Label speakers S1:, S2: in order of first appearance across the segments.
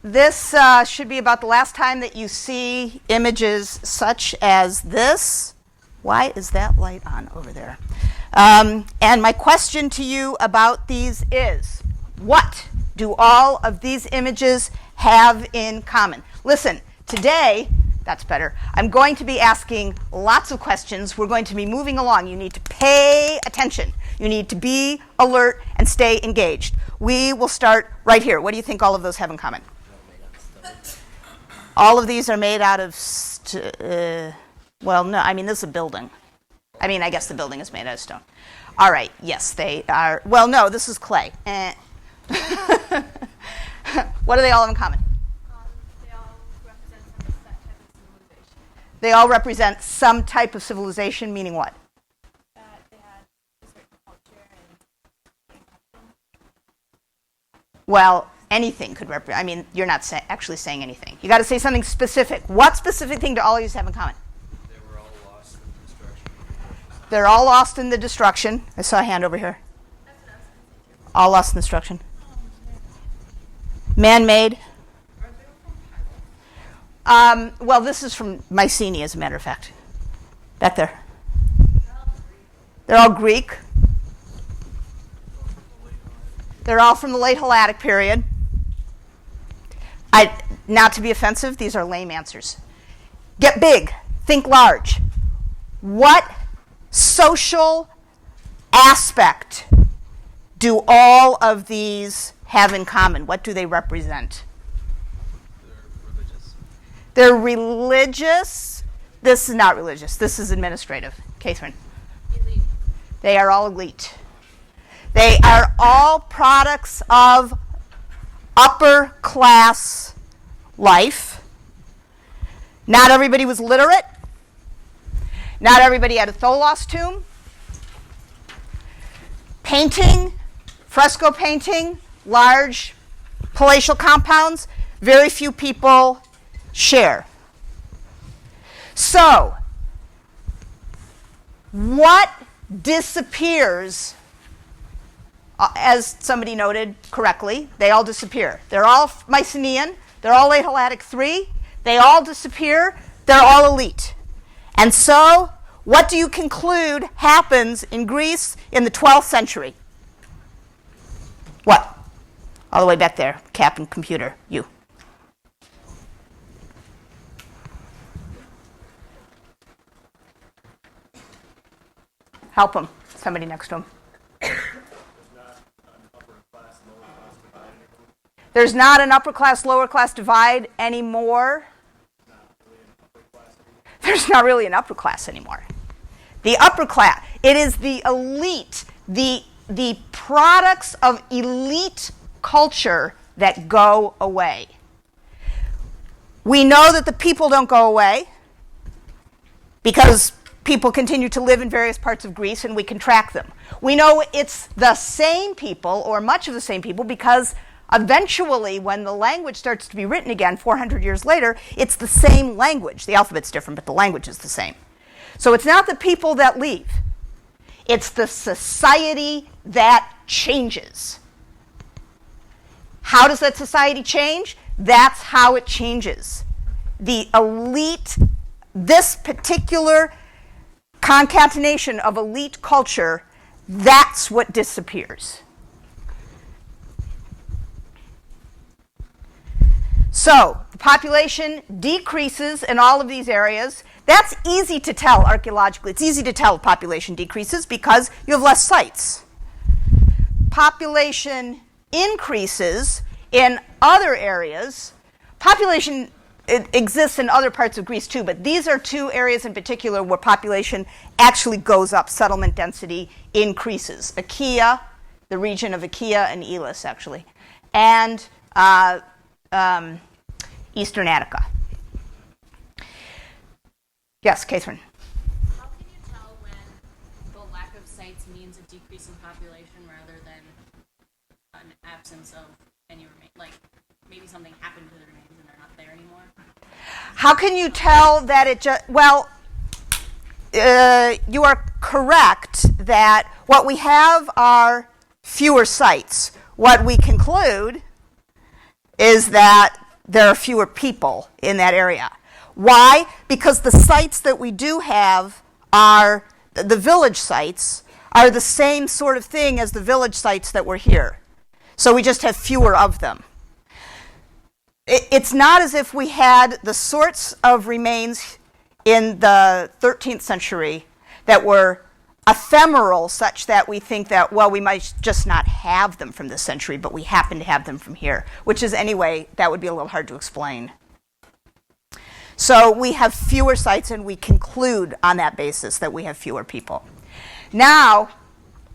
S1: This should be about the last time that you see images such as this. Why is that light on over there? And my question to you about these is, what do all of these images have in common? Listen, today, that's better, I'm going to be asking lots of questions. We're going to be moving along. You need to pay attention. You need to be alert and stay engaged. We will start right here. What do you think all of those have in common? All of these are made out of, well, no, I mean, this is a building. I mean, I guess the building is made out of stone. All right, yes, they are. Well, no, this is clay. What do they all have in common? They all represent some type of civilization, meaning what?
S2: They had a certain culture and
S1: well, anything could represent. I mean, you're not actually saying anything. You got to say something specific. What specific thing do all of these have in common?
S3: They were all lost in the destruction.
S1: They're all lost in the destruction. I saw a hand over here. All lost in the destruction. Man-made. Well, this is from Mycenaean, as a matter of fact. Back there. They're all Greek. They're all from the late Helladic period. Not to be offensive, these are lame answers. Get big. Think large. What social aspect do all of these have in common? What do they represent? They're religious. This is not religious. This is administrative. Catherine.
S2: elite.
S1: They are all elite. They are all products of upper class life. Not everybody was literate. Not everybody had a Tholos tomb. Painting, fresco painting, large palatial compounds, very few people share. So, what disappears, as somebody noted correctly, they all disappear. They're all Mycenaean, they're all late Helladic 3, they all disappear, they're all elite. And so, what do you conclude happens in Greece in the 12th century? What? All the way back there, Captain Computer, you. Help him, somebody next to him. There's not an upper class, lower class divide anymore. There's not really an upper class anymore. The upper class, it is the elite, the products of elite culture that go away. We know that the people don't go away because people continue to live in various parts of Greece and we can track them. We know it's the same people, or much of the same people, because eventually when the language starts to be written again 400 years later, it's the same language. The alphabet's different, but the language is the same. So it's not the people that leave. It's the society that changes. How does that society change? That's how it changes. The elite, this particular concatenation of elite culture, that's what disappears. So, the population decreases in all of these areas. That's easy to tell archaeologically. It's easy to tell population decreases because you have less sites. Population increases in other areas. Population exists in other parts of Greece too, but these are two areas in particular where population actually goes up, settlement density increases. Achaia, the region of Achaia and Elis actually, and Eastern Attica. Yes, Catherine.
S2: How can you tell when the lack of sites means a decrease in population rather than an absence of any remain? Like maybe something happened to the remains and they're not there anymore?
S1: How can you tell that it just, well, you are correct that what we have are fewer sites. What we conclude is that there are fewer people in that area. Why? Because the sites that we do have are, the village sites, are the same sort of thing as the village sites that were here. So we just have fewer of them. It's not as if we had the sorts of remains in the 13th century that were ephemeral, such that we think that, well, we might just not have them from this century, but we happen to have them from here, which is, anyway, that would be a little hard to explain. So we have fewer sites, and we conclude on that basis that we have fewer people. Now,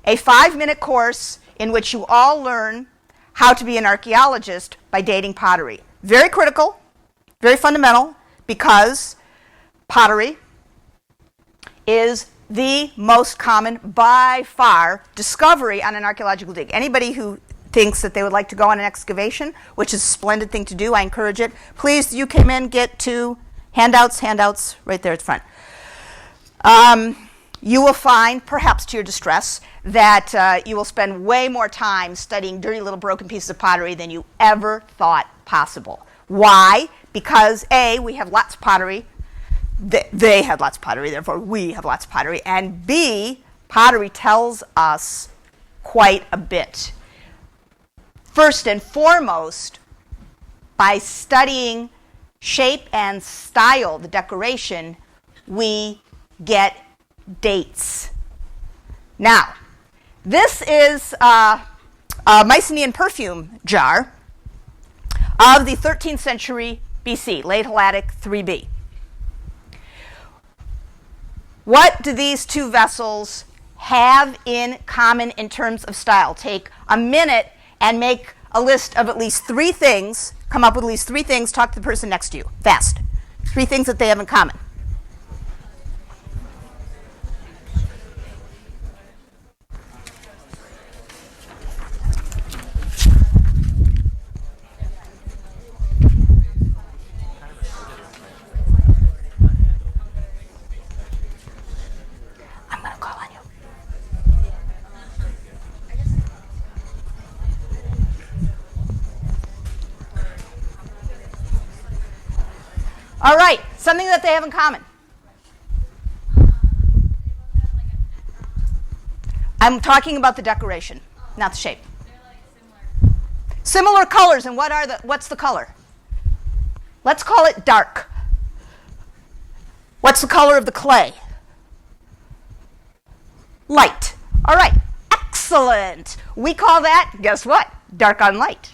S1: a 5-minute course in which you all learn how to be an archaeologist by dating pottery. Very critical, very fundamental, because pottery is the most common, by far, discovery on an archaeological dig. Anybody who thinks that they would like to go on an excavation, which is a splendid thing to do, I encourage it. Please, you came in, get 2 handouts right there at the front. You will find, perhaps to your distress, that you will spend way more time studying dirty little broken pieces of pottery than you ever thought possible. Why? Because A, we have lots of pottery. They had lots of pottery, therefore we have lots of pottery. And B, pottery tells us quite a bit. First and foremost, by studying shape and style, the decoration, we get dates. Now, this is a Mycenaean perfume jar of the 13th century BC, late Helladic 3B. What do these 2 vessels have in common in terms of style? Take a minute and make a list of at least 3 things, come up with at least 3 things, talk to the person next to you, fast. 3 things that they have in common. I'm going to call on you. All right, something that they have in common. I'm talking about the decoration, not the shape. Similar colors, and what's the color? Let's call it dark. What's the color of the clay? Light. All right, excellent. We call that, guess what? Dark on light.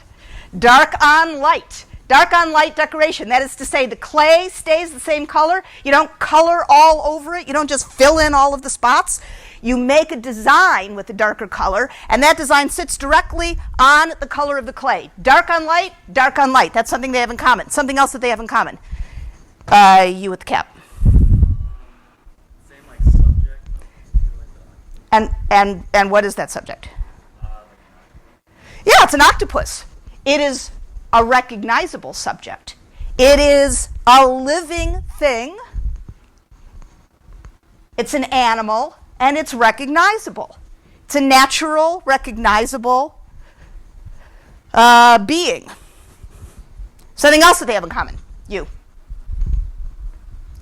S1: Dark on light. Dark on light decoration. That is to say, the clay stays the same color. You don't color all over it. You don't just fill in all of the spots. You make a design with a darker color, and that design sits directly on the color of the clay. Dark on light, dark on light. That's something they have in common. Something else that they have in common. You with the cap.
S3: Same like subject.
S1: And what is that subject? Yeah, it's an octopus. It is a recognizable subject. It is a living thing. It's an animal, and it's recognizable. It's a natural, recognizable being. Something else that they have in common. You.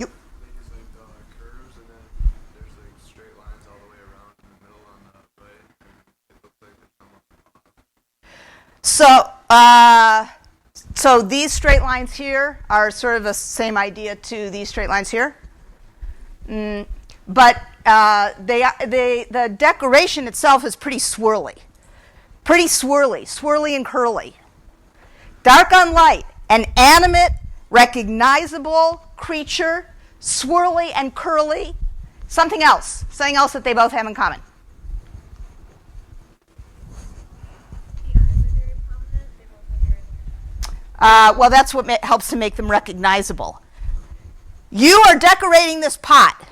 S3: It's like curves, and then there's like straight lines all the way around in the middle on the right, and it looks like it's almost.
S1: So these straight lines here are sort of the same idea to these straight lines here. But the decoration itself is pretty swirly. Swirly and curly. Dark on light, an animate, recognizable creature, swirly and curly. Something else that they both have in common. Well, that's what helps to make them recognizable. You are decorating this pot.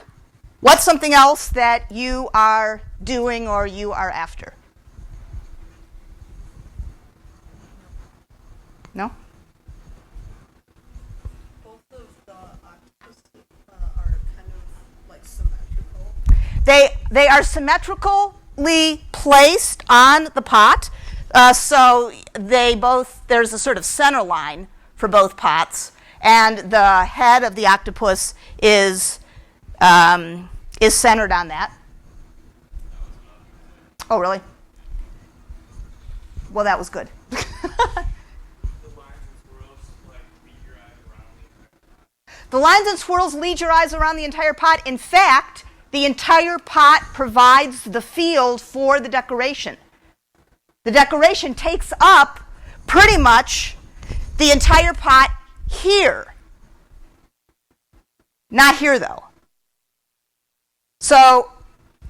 S1: What's something else that you are doing or you are after? No?
S4: Both of the octopus are kind of like symmetrical.
S1: They are symmetrically placed on the pot. So there's a sort of center line for both pots, and the head of the octopus is centered on that. Oh, really? Well, that was good. The lines and swirls lead your eyes around the entire pot. In fact, the entire pot provides the field for the decoration. The decoration takes up pretty much the entire pot here. Not here, though. So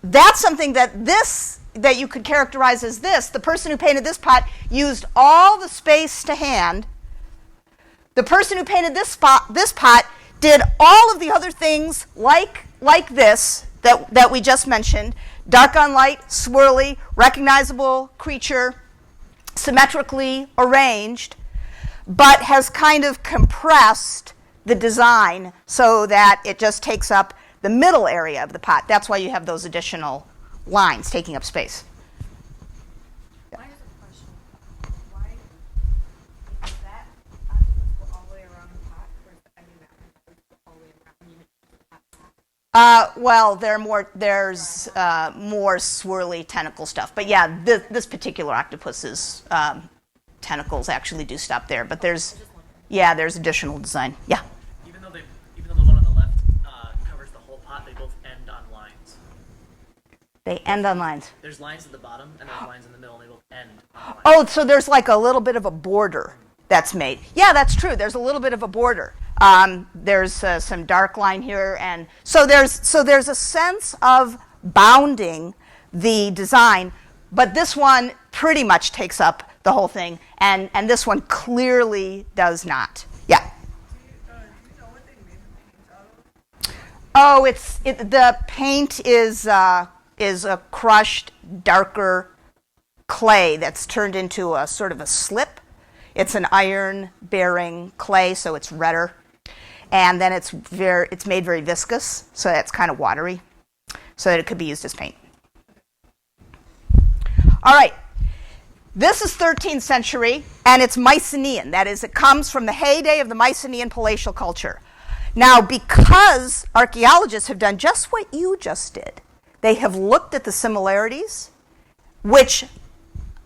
S1: that's something that you could characterize as this. The person who painted this pot used all the space to hand. The person who painted this pot did all of the other things like this that we just mentioned. Dark on light, swirly, recognizable creature, symmetrically arranged, but has kind of compressed the design so that it just takes up the middle area of the pot. That's why you have those additional lines taking up space.
S5: Mine is a question. Why does that octopus go all the way around the pot, or is the ending that one go all the way around?
S1: Well, there's more swirly tentacle stuff. But yeah, this particular octopus's tentacles actually do stop there. But there's additional design. Yeah.
S6: Even though the one on the left covers the whole pot, they both end on lines.
S1: They end on lines.
S6: There's lines at the bottom and there's lines in the middle, and they both end on lines.
S1: Oh, so there's like a little bit of a border that's made. Yeah, that's true. There's a little bit of a border. There's some dark line here, and so there's a sense of bounding the design, but this one pretty much takes up the whole thing, and this one clearly does not. Yeah.
S4: Do you know what they made the paint out of?
S1: Oh, the paint is a crushed, darker clay that's turned into a sort of a slip. It's an iron-bearing clay, so it's redder, and then it's made very viscous, so it's kind of watery, so that it could be used as paint. All right. This is 13th century, and it's Mycenaean. That is, it comes from the heyday of the Mycenaean palatial culture. Now, because archaeologists have done just what you just did, they have looked at the similarities, which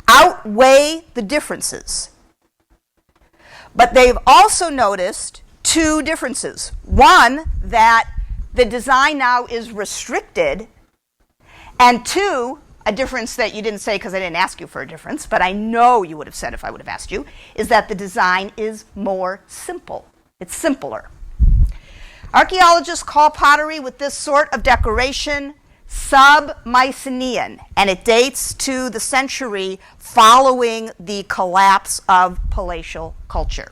S1: outweigh the differences. But they've also noticed two differences. One, that the design now is restricted, and two, a difference that you didn't say because I didn't ask you for a difference, but I know you would have said if I would have asked you, is that the design is more simple. It's simpler. Archaeologists call pottery with this sort of decoration sub-Mycenaean, and it dates to the century following the collapse of palatial culture.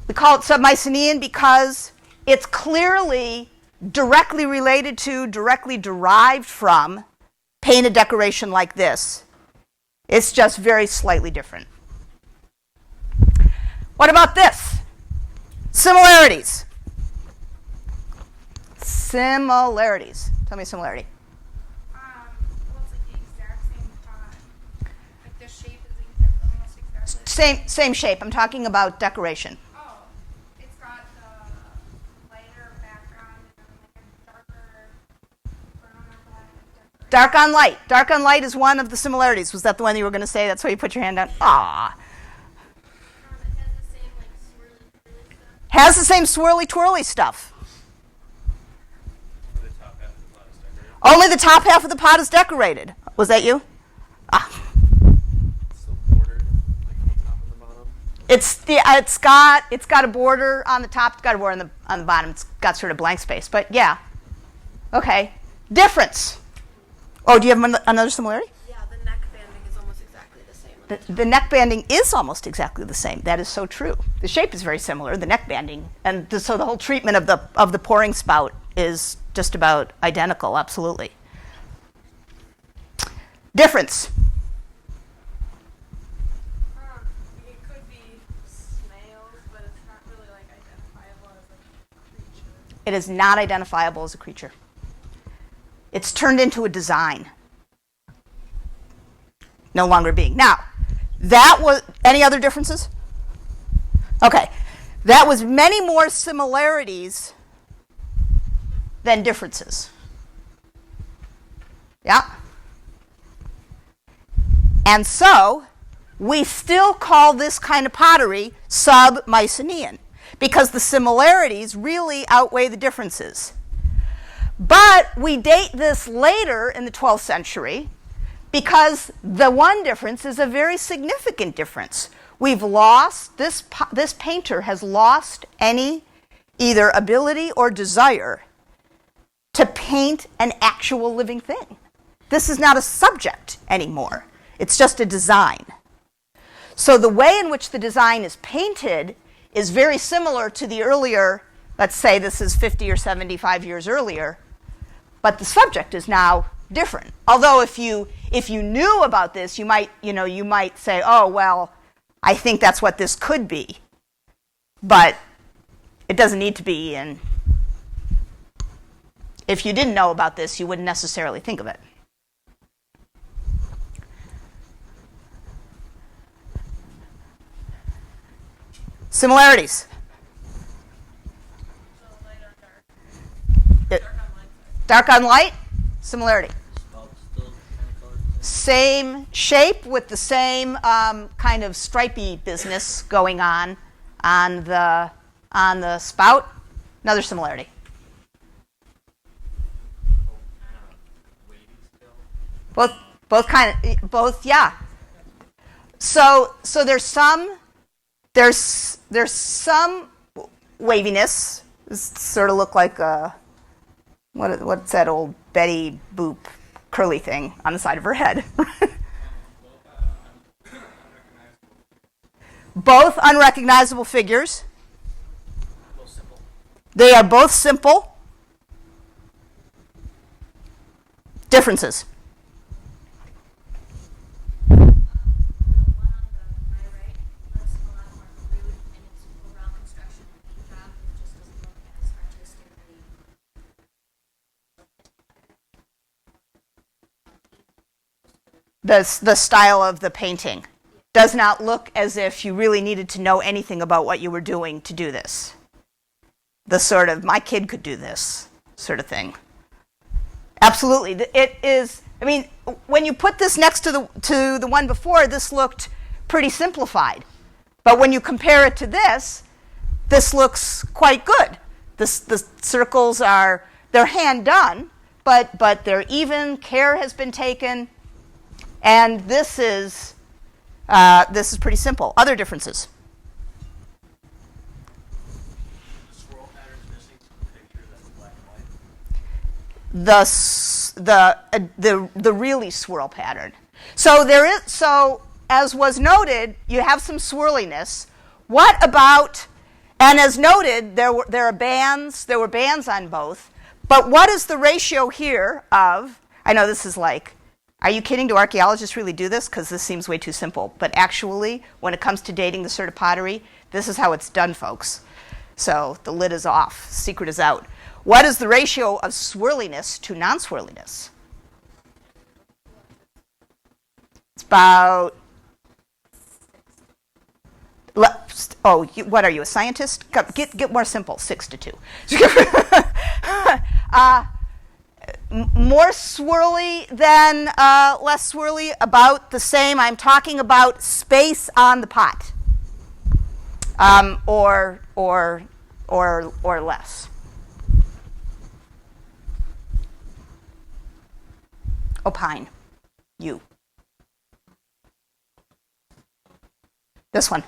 S1: We call it sub-Mycenaean because it's clearly directly related to, directly derived from painted decoration like this. It's just very slightly different. What about this? Similarities. Similarities. Tell me a similarity.
S5: Well, it's like the exact same pot. Like the shape is almost exactly.
S1: Same shape. I'm talking about decoration.
S5: Oh, it's got the lighter background and then like a darker brown on that.
S1: Dark on light. Dark on light is one of the similarities. Was that the one you were going to say? That's why you put your hand down? Ah.
S5: It has the same like swirly twirly stuff.
S1: Has the same swirly twirly stuff. Only the top half of the pot is decorated. Was that you? Ah.
S3: Still bordered, like on the top and the bottom.
S1: It's got a border on the top. It's got a border on the bottom. It's got sort of blank space. But yeah. Okay. Difference. Oh, do you have another similarity?
S5: Yeah, the neck banding is almost exactly the same.
S1: The neck banding is almost exactly the same. That is so true. The shape is very similar. The neck banding, and so the whole treatment of the pouring spout is just about identical. Absolutely. Difference.
S5: It could be snails, but it's not really like identifiable as a creature.
S1: It is not identifiable as a creature. It's turned into a design. No longer being. Now, That was, any other differences? Okay. That was many more similarities than differences. Yeah? And so, we still call this kind of pottery sub-Mycenaean because the similarities really outweigh the differences. But we date this later in the 12th century because the one difference is a very significant difference. We've lost, this painter has lost any either ability or desire to paint an actual living thing. This is not a subject anymore. It's just a design. So the way in which the design is painted is very similar to the earlier, let's say this is 50 or 75 years earlier, but the subject is now different. Although if you knew about this, you might say, oh, well, I think that's what this could be. But it doesn't need to be, and if you didn't know about this, you wouldn't necessarily think of it. Similarities.
S2: So light on dark. Dark on light.
S1: Dark on light, similarity.
S6: Spout still kind of colored.
S1: Same shape with the same kind of stripy business going on the spout. Another similarity. Both, yeah. So there's some waviness. This sort of look like what's that old Betty Boop curly thing on the side of her head. Both unrecognizable figures.
S6: Both simple.
S1: They are both simple. Differences.
S2: The one on my right looks a lot more crude in its overall construction and paint job. It just doesn't look as artistically.
S1: The style of the painting does not look as if you really needed to know anything about what you were doing to do this. The sort of, my kid could do this sort of thing. Absolutely. It is, I mean, when you put this next to the one before, this looked pretty simplified. But when you compare it to this looks quite good. The circles they're hand done, but they're even, care has been taken. And this is pretty simple. Other differences?
S6: The swirl pattern's missing from the picture that's black and white.
S1: The really swirl pattern. So as was noted, you have some swirliness. What about, and as noted, there were bands on both. But what is the ratio here of, I know this is like, are you kidding? Do archaeologists really do this? Because this seems way too simple. But actually, when it comes to dating the sort of pottery, this is how it's done, folks. So the lid is off. Secret is out. What is the ratio of swirliness to non-swirliness? It's about... what are you, a scientist? Get more simple, 6-2. More swirly than less swirly, about the same. I'm talking about space on the pot, or less. Opine, you. This one.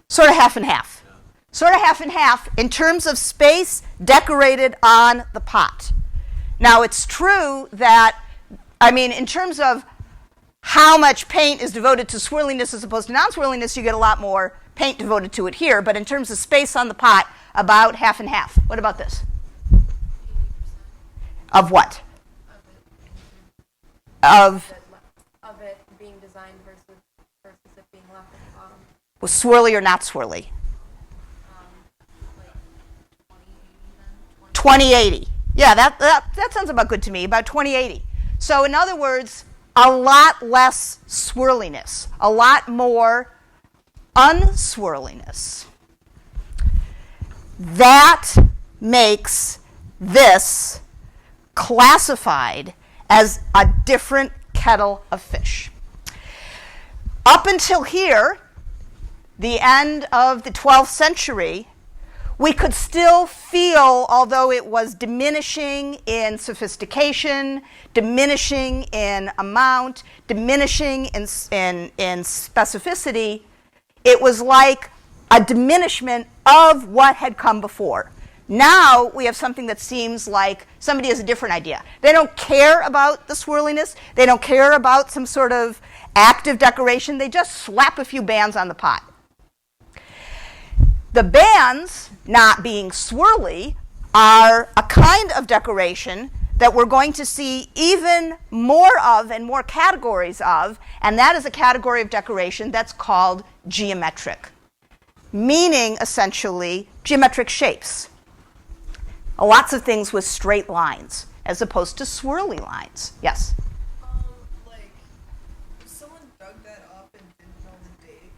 S1: Sort of half and half. Sort of half and half in terms of space decorated on the pot. Now, it's true that, I mean, in terms of how much paint is devoted to swirliness as opposed to non-swirliness, you get a lot more paint devoted to it here. But in terms of space on the pot, about half and half. What about this?
S2: 80%.
S1: Of what?
S5: Of it being designed versus it being left at the bottom.
S1: Was swirly or not swirly?
S2: Like 2080 then?
S1: 2080. Yeah, that sounds about good to me, about 2080. So in other words, a lot less swirliness, a lot more unswirliness. That makes this classified as a different kettle of fish. Up until here, the end of the 12th century, we could still feel, although it was diminishing in sophistication, diminishing in amount, diminishing in specificity, it was like a diminishment of what had come before. Now we have something that seems like somebody has a different idea. They don't care about the swirliness. They don't care about some sort of active decoration. They just slap a few bands on the pot. The bands, not being swirly, are a kind of decoration that we're going to see even more of and more categories of, and that is a category of decoration that's called geometric, meaning essentially geometric shapes. Lots of things with straight lines as opposed to swirly lines. Yes?
S4: Like, if someone dug that up and didn't know the date,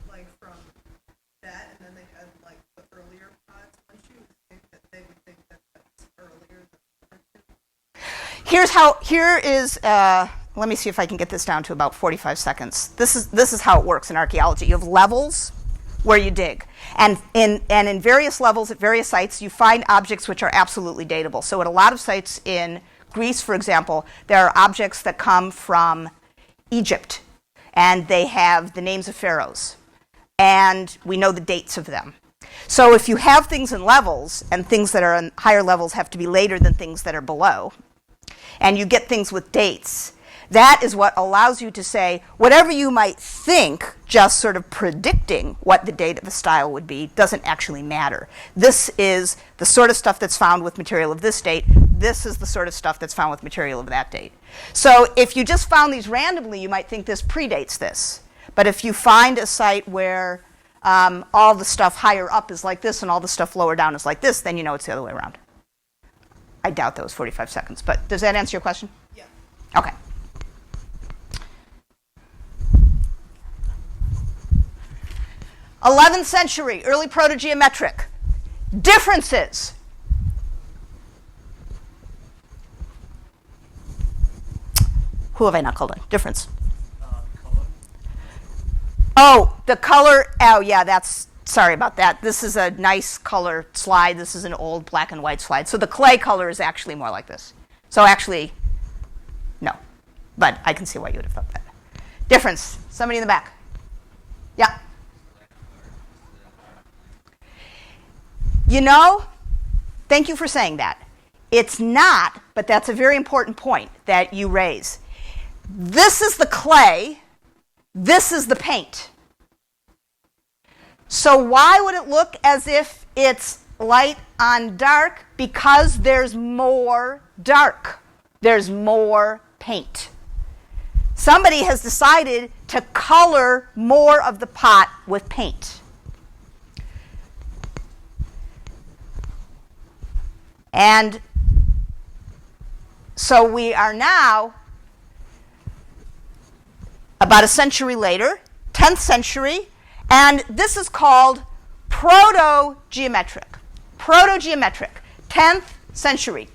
S4: like from that, and then they had like the earlier pots, wouldn't you think that they would think that that's earlier than
S1: Here is, let me see if I can get this down to about 45 seconds. This is how it works in archaeology. You have levels where you dig. And in various levels at various sites, you find objects which are absolutely datable. So at a lot of sites in Greece, for example, there are objects that come from Egypt, and they have the names of pharaohs, and we know the dates of them. So if you have things in levels, and things that are in higher levels have to be later than things that are below, and you get things with dates, that is what allows you to say whatever you might think, just sort of predicting what the date of a style would be, doesn't actually matter. This is the sort of stuff that's found with material of this date. This is the sort of stuff that's found with material of that date. So if you just found these randomly, you might think this predates this. But if you find a site where all the stuff higher up is like this and all the stuff lower down is like this, then you know it's the other way around. I doubt that was 45 seconds, but does that answer your question?
S4: Yeah.
S1: Okay. 11th century, early protogeometric. Differences. Who have I not called on? Difference.
S6: Color.
S1: Oh, the color. Oh, yeah, that's, sorry about that. This is a nice color slide. This is an old black and white slide. So the clay color is actually more like this. So actually, no. But I can see why you would have thought that. Difference. Somebody in the back. Yeah. You know, thank you for saying that. It's not, but that's a very important point that you raise. This is the clay. This is the paint. So why would it look as if it's light on dark? Because there's more dark. There's more paint. Somebody has decided to color more of the pot with paint. And so we are now about a century later, 10th century, and this is called protogeometric. Protogeometric, 10th century.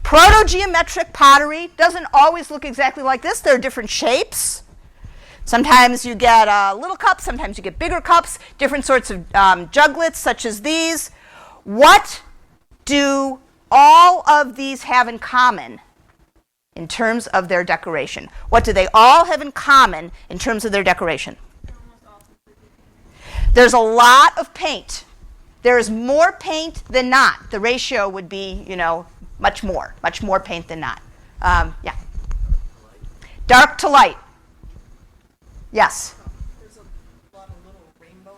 S1: Protogeometric pottery doesn't always look exactly like this. There are different shapes. Sometimes you get little cups, sometimes you get bigger cups, different sorts of juglets such as these. What do all of these have in common in terms of their decoration? What do they all have in common in terms of their decoration? There's a lot of paint. There is more paint than not. The ratio would be, much more paint than not. Yeah. Dark to light. Yes.
S4: There's a lot of little rainbow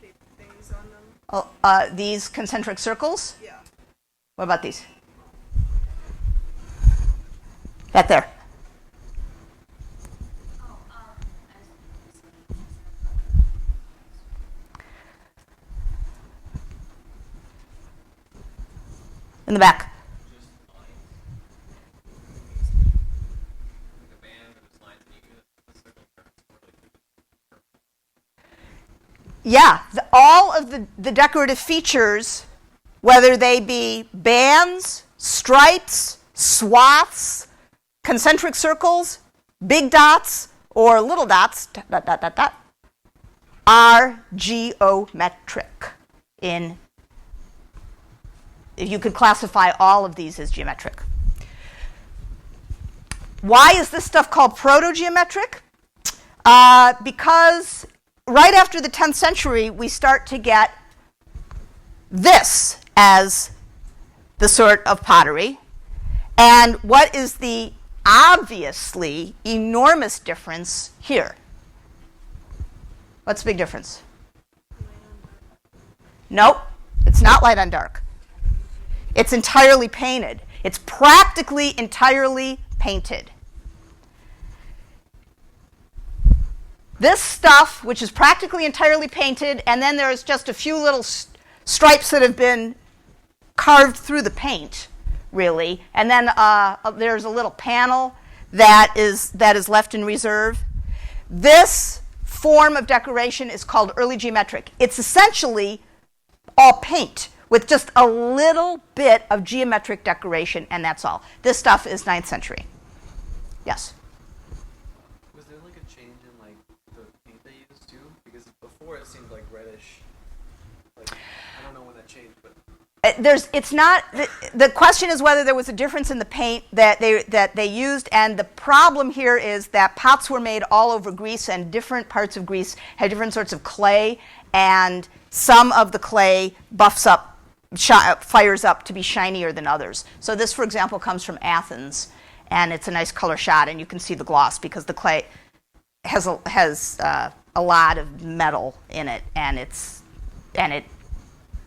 S4: shaped things on them.
S1: These concentric circles.
S4: Yeah.
S1: What about these? Back there. In the back.
S7: Just lines. Like a band and it's lines and you get a circle turns or like
S1: Yeah, all of the decorative features, whether they be bands, stripes, swaths, concentric circles, big dots, or little dots, dot, dot, dot, dot, are geometric. You could classify all of these as geometric. Why is this stuff called protogeometric? Because right after the 10th century, we start to get this as the sort of pottery. And what is the obviously enormous difference here? What's the big difference? Nope, it's not light on dark. It's entirely painted. It's practically entirely painted. This stuff, which is practically entirely painted, and then there's just a few little stripes that have been carved through the paint, really, and then there's a little panel that is left in reserve. This form of decoration is called early geometric. It's essentially all paint with just a little bit of geometric decoration, and that's all. This stuff is 9th century. Yes?
S3: Was there like a change in like the paint they used too? Because before it seemed like reddish. Like I don't know when that changed, but
S1: It's not. The question is whether there was a difference in the paint that they used, and the problem here is that pots were made all over Greece, and different parts of Greece had different sorts of clay, and some of the clay fires up to be shinier than others. So this, for example, comes from Athens, and it's a nice color shot, and you can see the gloss because the clay has a lot of metal in it, and it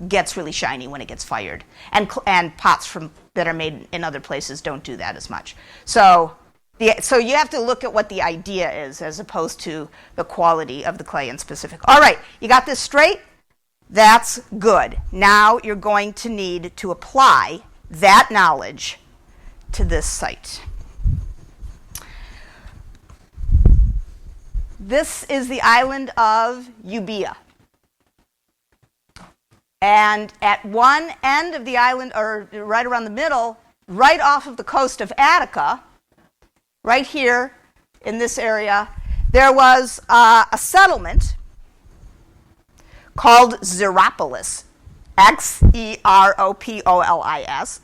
S1: gets really shiny when it gets fired. And pots that are made in other places don't do that as much. So you have to look at what the idea is as opposed to the quality of the clay in specific. All right, you got this straight? That's good. Now you're going to need to apply that knowledge to this site. This is the island of Euboea. And at one end of the island, or right around the middle, right off of the coast of Attica, right here in this area, there was a settlement called Xeropolis, Xeropolis,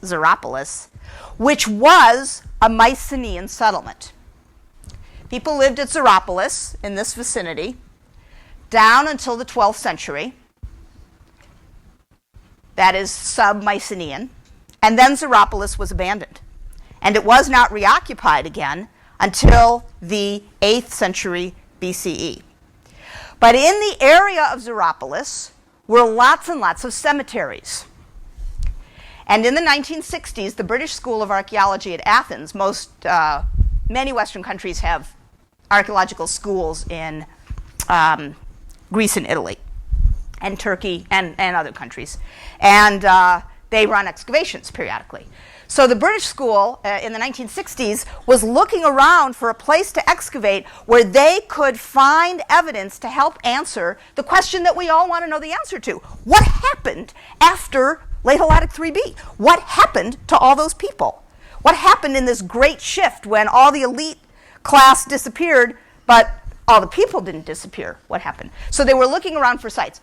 S1: Xeropolis, which was a Mycenaean settlement. People lived at Xeropolis in this vicinity down until the 12th century. That is sub-Mycenaean. And then Xeropolis was abandoned. And it was not reoccupied again until the 8th century BCE. But in the area of Xeropolis were lots and lots of cemeteries. And in the 1960s, the British School of Archaeology at Athens, many Western countries have archaeological schools in Greece and Italy and Turkey and other countries. And they run excavations periodically. So the British school in the 1960s was looking around for a place to excavate where they could find evidence to help answer the question that we all want to know the answer to. What happened after Late Helladic 3B? What happened to all those people? What happened in this great shift when all the elite class disappeared, but all the people didn't disappear? What happened? So they were looking around for sites.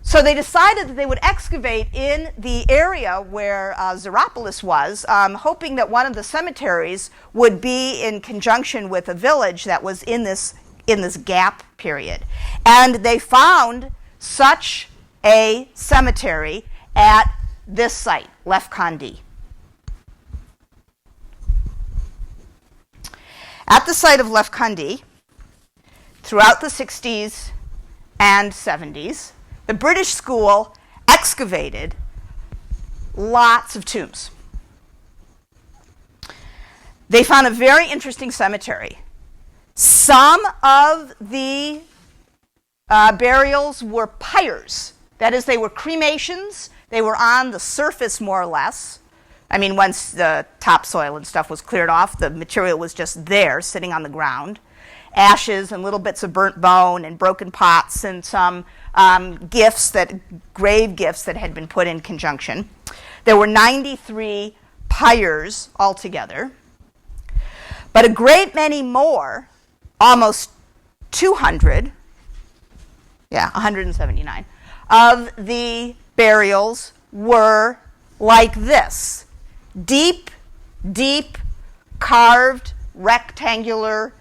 S1: So they decided that they would excavate in the area where Xeropolis was, hoping that one of the cemeteries would be in conjunction with a village that was in this gap period. And they found such a cemetery at this site, Lefkandi. At the site of Lefkandi, throughout the 60s and 70s, the British school excavated lots of tombs. They found a very interesting cemetery. Some of the burials were pyres. That is, they were cremations. They were on the surface, more or less. I mean, once the topsoil and stuff was cleared off, the material was just there, sitting on the ground. Ashes and little bits of burnt bone and broken pots and some grave gifts that had been put in conjunction. There were 93 pyres altogether, but a great many more, almost 200, 179, of the burials were like this. Deep, deep, carved, rectangular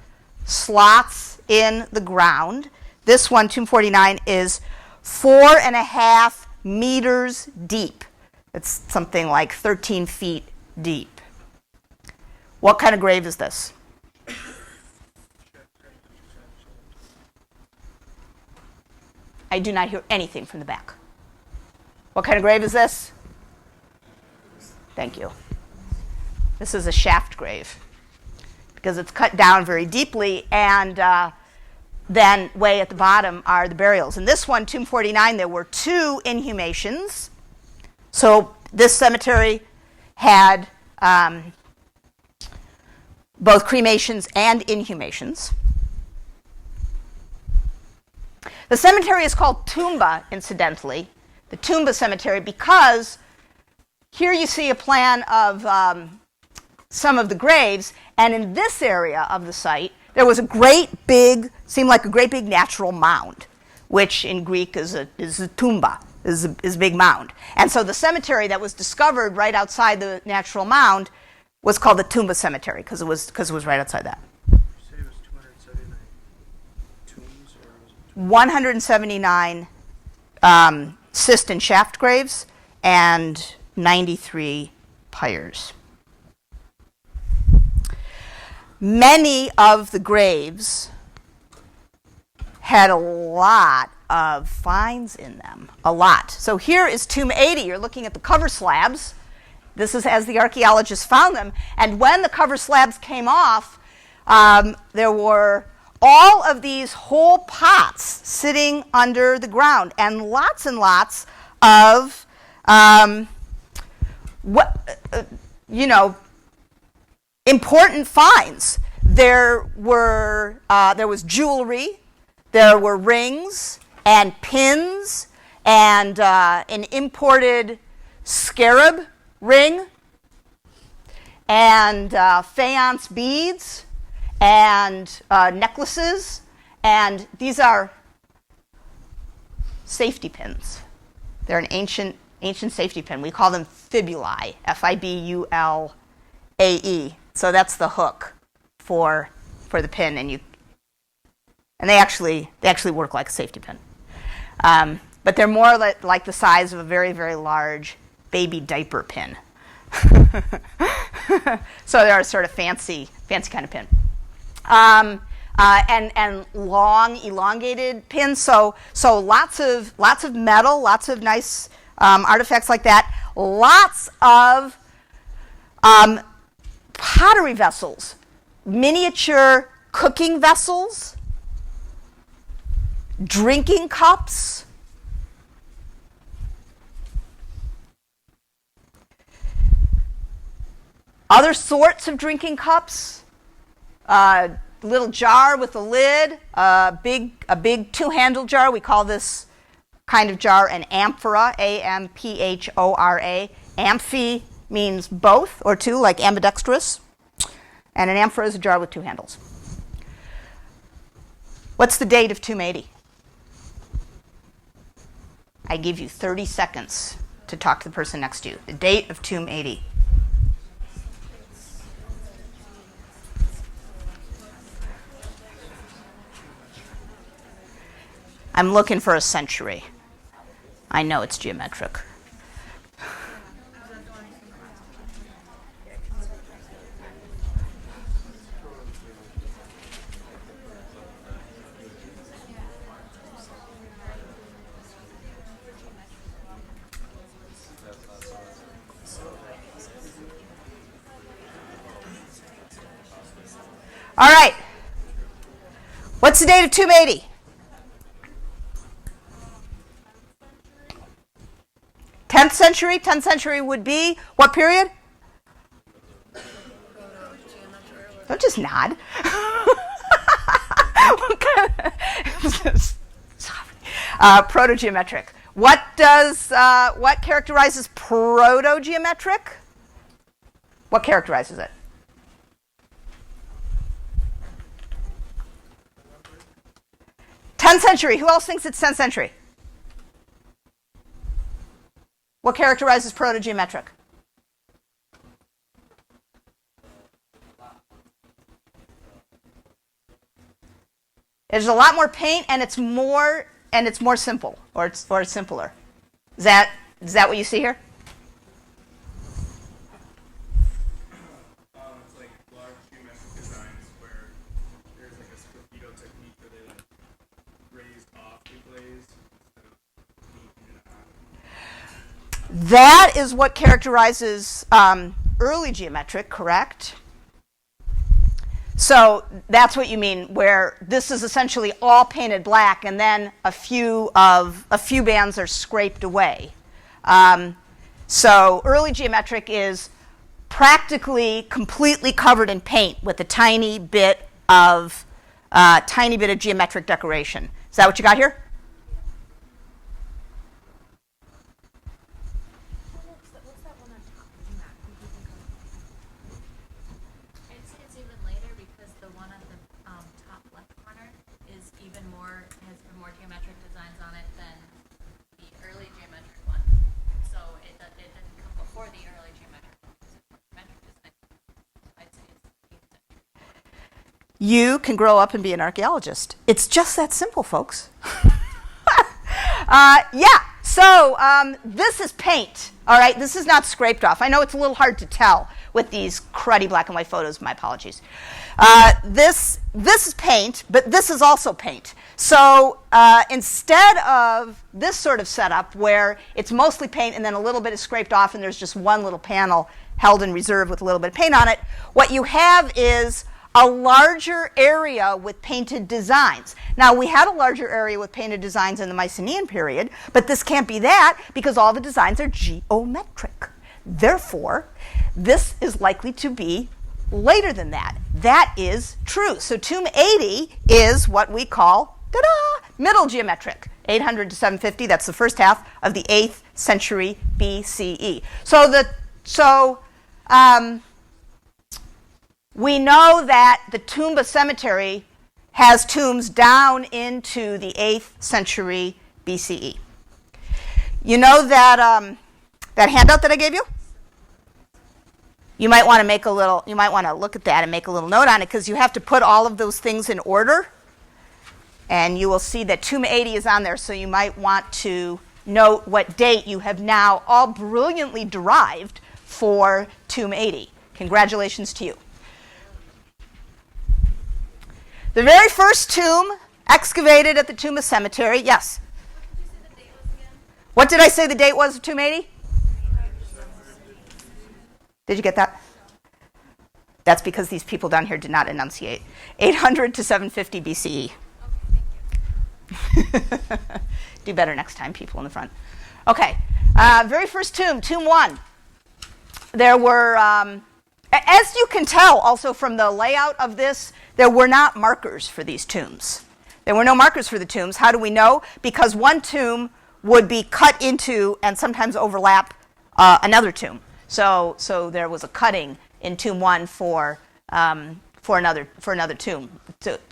S1: slots in the ground. This one, Tomb 49, is 4.5 meters deep. It's something like 13 feet deep. What kind of grave is this? I do not hear anything from the back. What kind of grave is this? Thank you. This is a shaft grave because it's cut down very deeply, and then way at the bottom are the burials. In this one, Tomb 49, there were 2 inhumations. So this cemetery had both cremations and inhumations. The cemetery is called Tumba, incidentally, the Tumba Cemetery, because here you see a plan of some of the graves, and in this area of the site, there was a great big, seemed like a great big natural mound, which in Greek is a tumba, is a big mound. And so the cemetery that was discovered right outside the natural mound was called the Tumba Cemetery because it was right outside that.
S3: You say it was 279 tombs, or was it
S1: 179 cist and shaft graves and 93 pyres. Many of the graves had a lot of finds in them, a lot. So here is Tomb 80. You're looking at the cover slabs. This is as the archaeologists found them. And when the cover slabs came off, there were all of these whole pots sitting under the ground and lots of, important finds. There was jewelry, there were rings and pins and an imported scarab ring and faience beads and necklaces, and these are safety pins. They're an ancient safety pin. We call them fibulae, Fibulae. So that's the hook for the pin, and they actually work like a safety pin. But they're more like the size of a very, very large baby diaper pin. So they're a sort of fancy kind of pin. And long, elongated pins. So lots of metal, lots of nice artifacts like that. Lots of pottery vessels, miniature cooking vessels, drinking cups, other sorts of drinking cups, little jar with a lid, a big two-handled jar. We call this kind of jar an amphora, A-M-P-H-O-R-A. Amphi means both or two, like ambidextrous. And an amphora is a jar with 2 handles. What's the date of Tomb 80? I give you 30 seconds to talk to the person next to you. The date of Tomb 80. I'm looking for a century. I know it's geometric. All right. What's the date of Tomb 80? 10th century. 10th century would be what period? Don't just nod. Protogeometric. What characterizes protogeometric? What characterizes it? Tenth century. Who else thinks it's 10th century? What characterizes protogeometric? There's a lot more paint, and it's more simple, or it's simpler. Is that what you see here?
S3: It's like large geometric designs where there's like a sgraffito technique where they like raised off the glaze instead of painting it on.
S1: That is what characterizes early geometric, correct? So that's what you mean, where this is essentially all painted black, and then a few bands are scraped away. So early geometric is practically completely covered in paint with a tiny bit of geometric decoration. Is that what you got here?
S5: What's that one on top? Isn't that
S2: It's even later because the one at the top left corner has even more geometric designs on it than the early geometric one. So it doesn't come before the early geometric one. Geometric design, I'd say it's 8th century.
S1: You can grow up and be an archaeologist. It's just that simple, folks. So this is paint, all right? This is not scraped off. I know it's a little hard to tell with these cruddy black and white photos. My apologies. This is paint, but this is also paint. So instead of this sort of setup where it's mostly paint and then a little bit is scraped off and there's just one little panel held in reserve with a little bit of paint on it, what you have is a larger area with painted designs. Now, we had a larger area with painted designs in the Mycenaean period, but this can't be that because all the designs are geometric. Therefore, this is likely to be later than that. That is true. So tomb 80 is what we call, middle geometric. 800 to 750, that's the first half of the 8th century BCE. We know that the Tumba cemetery has tombs down into the 8th century BCE. You know that handout that I gave you? You might want to look at that and make a little note on it because you have to put all of those things in order. And you will see that tomb 80 is on there, so you might want to note what date you have now all brilliantly derived for tomb 80. Congratulations to you. The very first tomb excavated at the Tumba cemetery, yes? What did I say the date was of tomb 80? Did you get that? That's because these people down here did not enunciate. 800 to 750 BCE. Do better next time, people in the front. Okay, very first tomb, tomb 1. There were, as you can tell also from the layout of this, there were not markers for these tombs. There were no markers for the tombs. How do we know? Because one tomb would be cut into and sometimes overlap another tomb. So there was a cutting in tomb 1 for another tomb.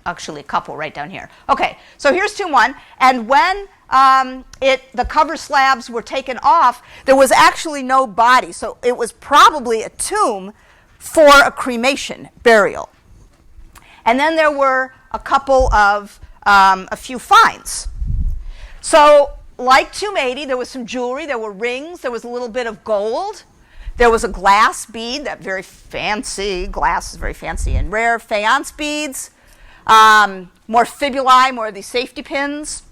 S1: Actually, a couple right down here. Okay, so here's tomb 1, and when the cover slabs were taken off, there was actually no body. So it was probably a tomb for a cremation burial. And then there were a few finds. So like tomb 80, there was some jewelry, there were rings, there was a little bit of gold. There was a glass bead, that very fancy, glass is very fancy and rare, faience beads, more fibulae, more of these safety pins.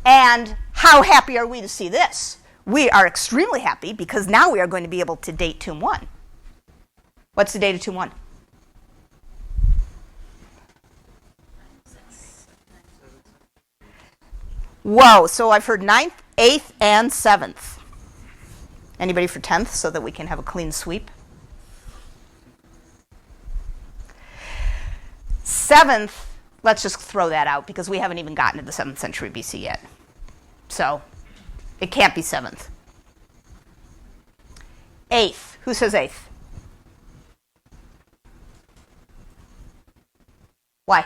S1: And how happy are we to see this? We are extremely happy because now we are going to be able to date tomb 1. What's the date of tomb 1? Whoa, so I've heard 9th, 8th, and 7th. Anybody for 10th so that we can have a clean sweep? 7th, let's just throw that out because we haven't even gotten to the 7th century BC yet. So it can't be 7th. 8th. Who says 8th? Why?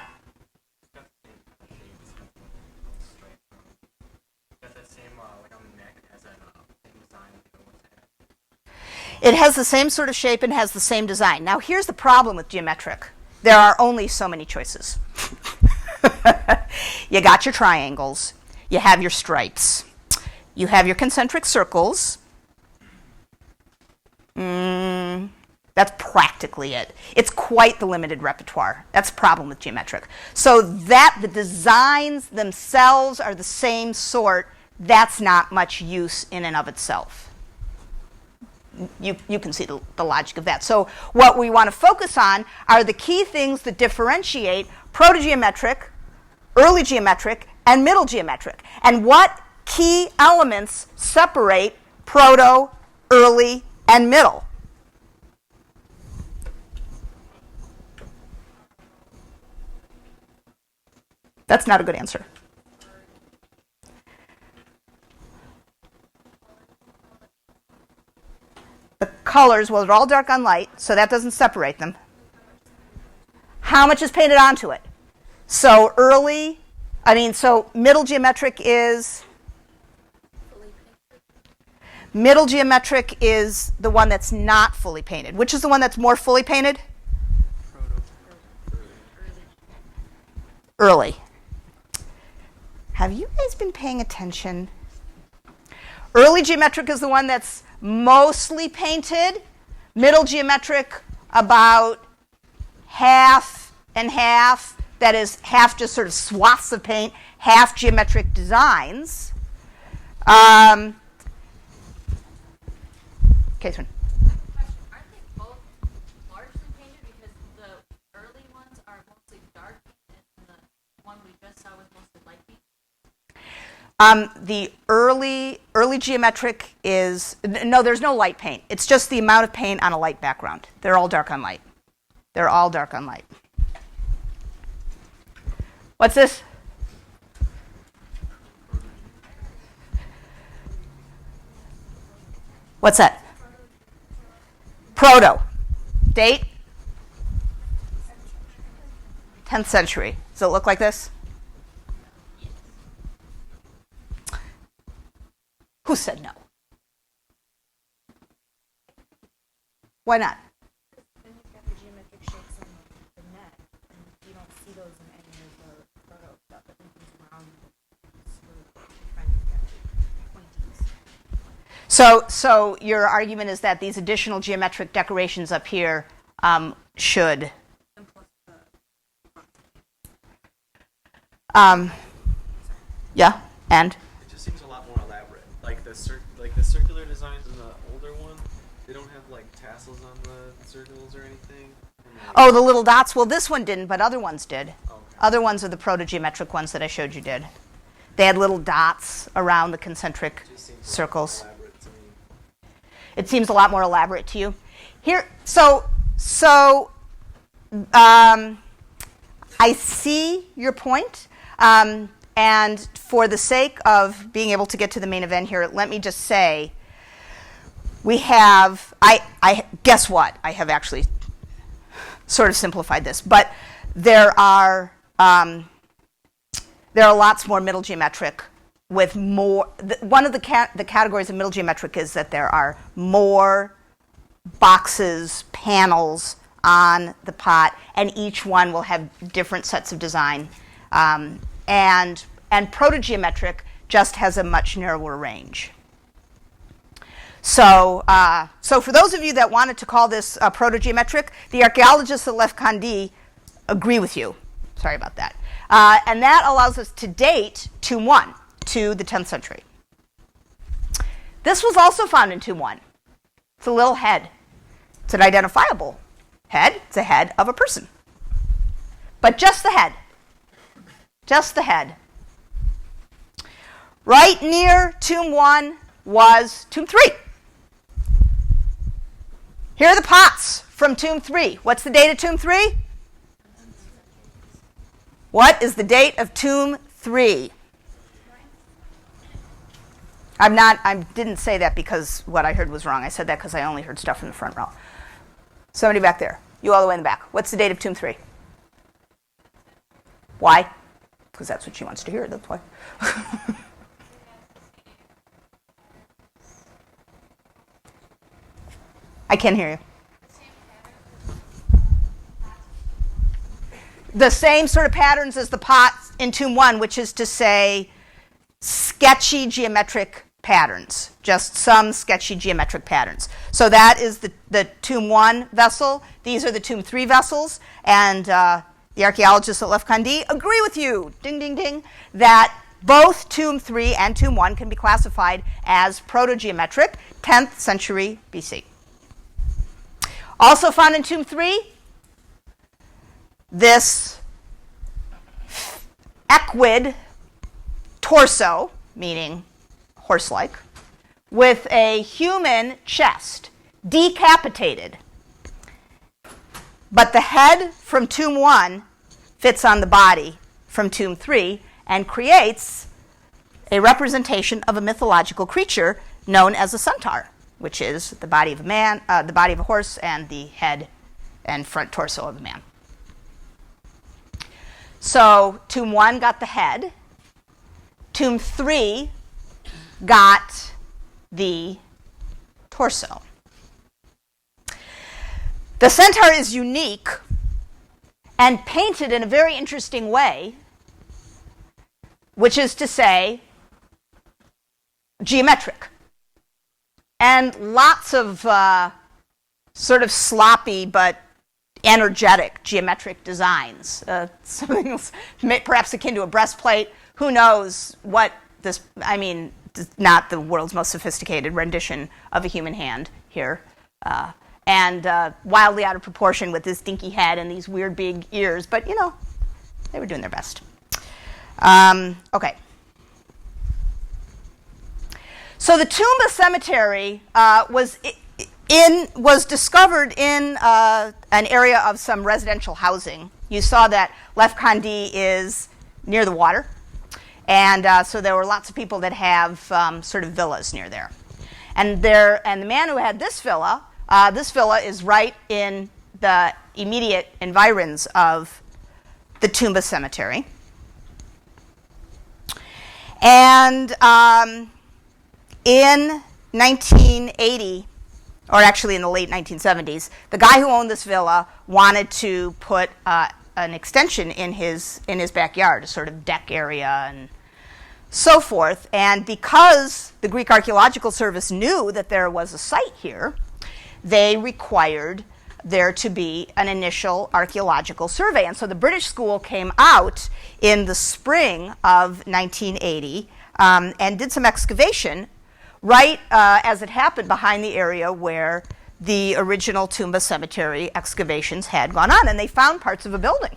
S1: It has the same sort of shape and has the same design. Now, here's the problem with geometric. There are only so many choices. You got your triangles. You have your stripes. You have your concentric circles. That's practically it. It's quite the limited repertoire. That's the problem with geometric. So that the designs themselves are the same sort, that's not much use in and of itself. You can see the logic of that. So what we want to focus on are the key things that differentiate protogeometric, early geometric, and middle geometric. And what key elements separate proto, early, and middle. That's not a good answer. The colors, well, they're all dark on light, so that doesn't separate them. How much is painted onto it? So middle geometric is the one that's not fully painted. Which is the one that's more fully painted? Early. Have you guys been paying attention? Early geometric is the one that's mostly painted. Middle geometric, about half and half. That is, half just sort of swaths of paint, half geometric designs. Case one.
S2: Aren't they both largely painted because the early ones are mostly dark and the one we just saw was mostly light paint?
S1: The early geometric is, no, there's no light paint. It's just the amount of paint on a light background. They're all dark on light. They're all dark on light. What's this? What's that? Proto. Date? 10th century. Does it look like this? Who said no? Why not?
S5: Then you've got the geometric shapes on the net, and you don't see those in any of the photo stuff. Everything's round, smooth, trying to get pointies.
S1: So your argument is that these additional geometric decorations up here should. Yeah, and?
S8: It just seems a lot more elaborate. Like the circular designs in the older one, they don't have like tassels on the circles or anything.
S1: Oh, the little dots. Well, this one didn't, but other ones did.
S8: Okay.
S1: Other ones are the protogeometric ones that I showed you did. They had little dots around the concentric
S8: It just seems
S1: circles.
S8: a lot more elaborate to me.
S1: It seems a lot more elaborate to you. Here, I see your point. And for the sake of being able to get to the main event here, let me just say we have, I guess what? I have actually sort of simplified this, but there are lots more middle geometric with more. One of the categories of middle geometric is that there are more boxes, panels on the pot, and each one will have different sets of design. And protogeometric just has a much narrower range. So for those of you that wanted to call this protogeometric, the archaeologists at Lefkandi agree with you. Sorry about that. And that allows us to date Tomb 1 to the 10th century. This was also found in Tomb 1. It's a little head. It's an identifiable head. It's a head of a person. But just the head. Just the head. Right near Tomb 1 was Tomb 3. Here are the pots from Tomb 3. What's the date of Tomb 3? What is the date of tomb 3? I didn't say that because what I heard was wrong. I said that because I only heard stuff from the front row. Somebody back there. You all the way in the back. What's the date of tomb 3? Why? Because that's what she wants to hear. That's why. I can't hear you. The same sort of patterns as the pots in tomb 1, which is to say sketchy geometric patterns, just some sketchy geometric patterns. So that is the tomb 1 vessel. These are the tomb 3 vessels. And the archaeologists at Lefkandi agree with you, ding, ding, ding, that both tomb 3 and tomb 1 can be classified as protogeometric, 10th century BC. Also found in tomb 3, this equid torso, meaning horse-like, with a human chest, decapitated. But the head from tomb 1 fits on the body from tomb 3 and creates a representation of a mythological creature known as a centaur, which is the body of a man, the body of a horse, and the head and front torso of a man. So tomb 1 got the head. Tomb 3 got the torso. The centaur is unique and painted in a very interesting way, which is to say, geometric. And lots of sort of sloppy but energetic geometric designs. Something else, perhaps akin to a breastplate. Who knows what this, I mean, not the world's most sophisticated rendition of a human hand here. And wildly out of proportion with this dinky head and these weird big ears. But, you know, they were doing their best. Okay. So the Tumba cemetery was discovered in an area of some residential housing. You saw that Lefkandi is near the water, and so there were lots of people that have sort of villas near there. And the man who had this villa is right in the immediate environs of the Tumba cemetery. And in 1980, or actually in the late 1970s, the guy who owned this villa wanted to put an extension in his backyard, a sort of deck area and so forth. And because the Greek Archaeological Service knew that there was a site here, they required there to be an initial archaeological survey. And so the British school came out in the spring of 1980 and did some excavation right as it happened behind the area where the original Tumba cemetery excavations had gone on. And they found parts of a building.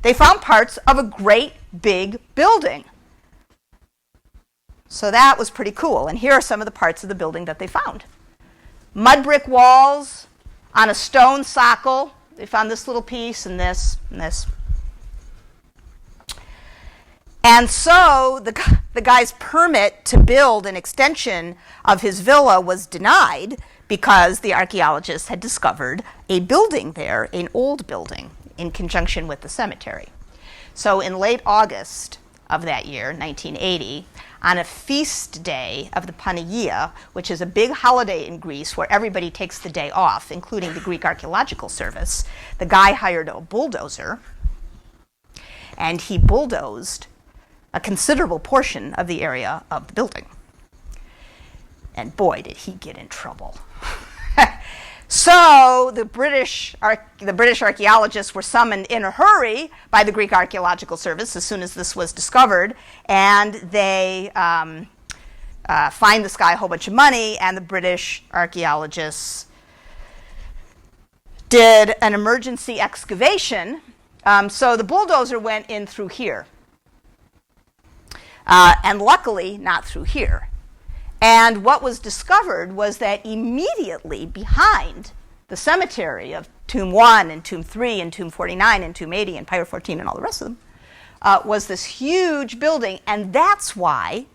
S1: They found parts of a great big building. So that was pretty cool. And here are some of the parts of the building that they found. Mud brick walls on a stone socle. They found this little piece and this and this. And so the guy's permit to build an extension of his villa was denied because the archaeologists had discovered a building there, an old building, in conjunction with the cemetery. So in late August of that year, 1980, on a feast day of the Panagia, which is a big holiday in Greece where everybody takes the day off, including the Greek Archaeological Service, the guy hired a bulldozer, and he bulldozed a considerable portion of the area of the building. And boy, did he get in trouble. So the British archaeologists were summoned in a hurry by the Greek Archaeological Service as soon as this was discovered, and they fined this guy a whole bunch of money, and the British archaeologists did an emergency excavation. So the bulldozer went in through here, and luckily not through here. And what was discovered was that immediately behind the cemetery of Tomb 1 and Tomb 3 and Tomb 49 and Tomb 80 and Pyre 14 and all the rest of them was this huge building, and that's why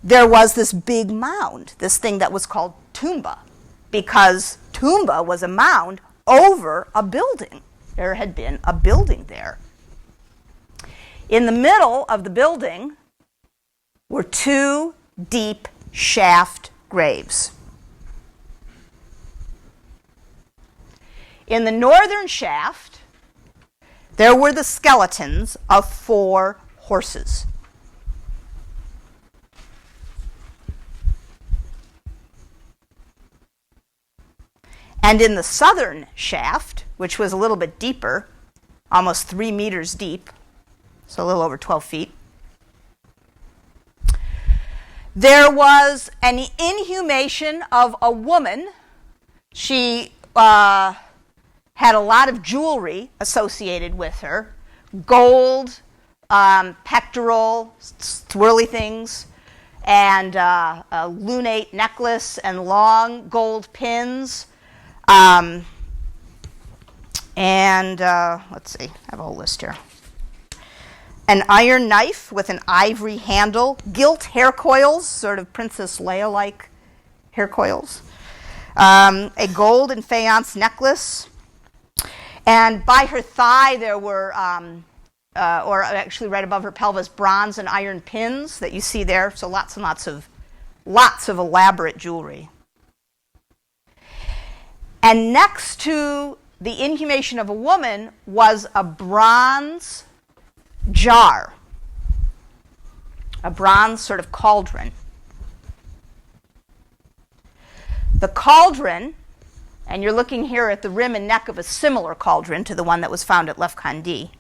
S1: there was this big mound, this thing that was called Tumba, because Tumba was a mound over a building. There had been a building there. In the middle of the building were two deep shaft graves. In the northern shaft, there were the skeletons of 4 horses. And in the southern shaft, which was a little bit deeper, almost 3 meters deep, so a little over 12 feet, there was an inhumation of a woman. She had a lot of jewelry associated with her, gold, pectoral, swirly things, and a lunate necklace and long gold pins. Let's see, I have a whole list here. An iron knife with an ivory handle, gilt hair coils, sort of Princess Leia-like hair coils, a gold and faience necklace, and by her thigh there were, or actually right above her pelvis, bronze and iron pins that you see there, so lots and lots of elaborate jewelry. And next to the inhumation of a woman was a bronze jar, a bronze sort of cauldron. The cauldron, and you're looking here at the rim and neck of a similar cauldron to the one that was found at Lefkandi,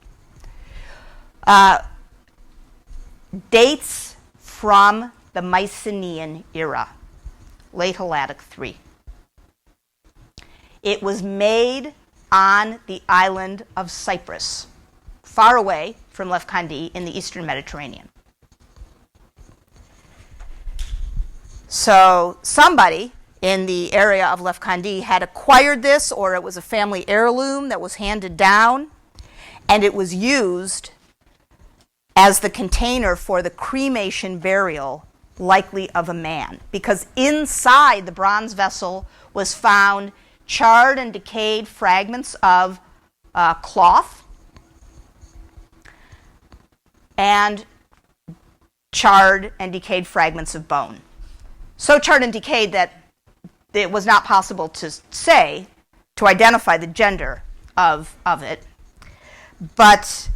S1: dates from the Mycenaean era, late Helladic III. It was made on the island of Cyprus, far away from Lefkandi in the eastern Mediterranean. So somebody in the area of Lefkandi had acquired this, or it was a family heirloom that was handed down, and it was used as the container for the cremation burial, likely of a man, because inside the bronze vessel was found charred and decayed fragments of cloth and charred and decayed fragments of bone. So charred and decayed that it was not possible to identify the gender of it. But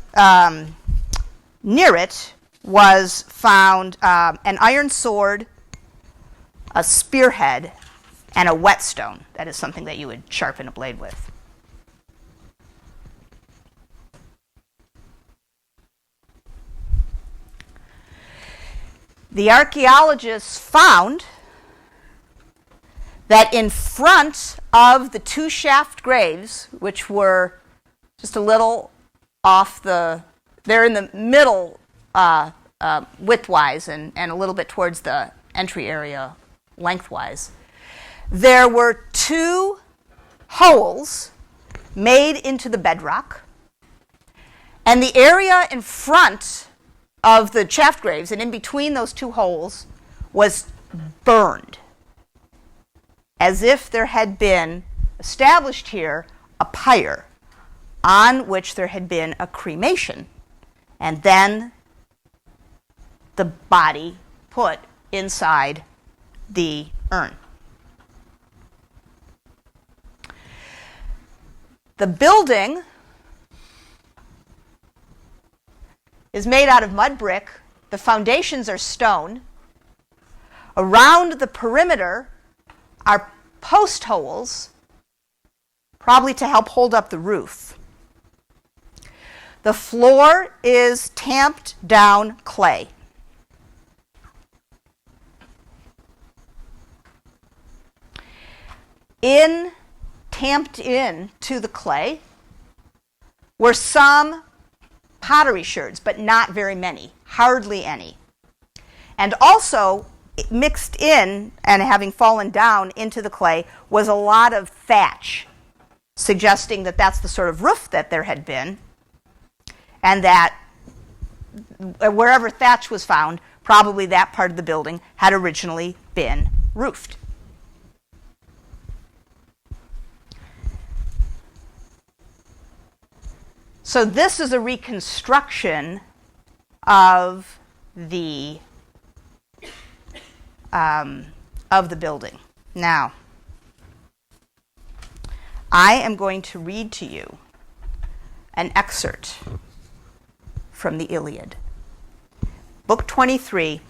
S1: near it was found an iron sword, a spearhead, and a whetstone. That is something that you would sharpen a blade with. The archaeologists found that in front of the 2 shaft graves, which were just a little off they're in the middle widthwise and a little bit towards the entry area lengthwise, there were 2 holes made into the bedrock, and the area in front of the shaft graves and in between those 2 holes was burned, as if there had been established here a pyre on which there had been a cremation, and then the body put inside the urn. The building is made out of mud brick. The foundations are stone. Around the perimeter are post holes, probably to help hold up the roof. The floor is tamped down clay. Tamped in to the clay were some pottery sherds, but not very many, hardly any. And also mixed in and having fallen down into the clay was a lot of thatch, suggesting that that's the sort of roof that there had been, and that wherever thatch was found, probably that part of the building had originally been roofed. So this is a reconstruction of the building. Now, I am going to read to you an excerpt from the Iliad. Book 23,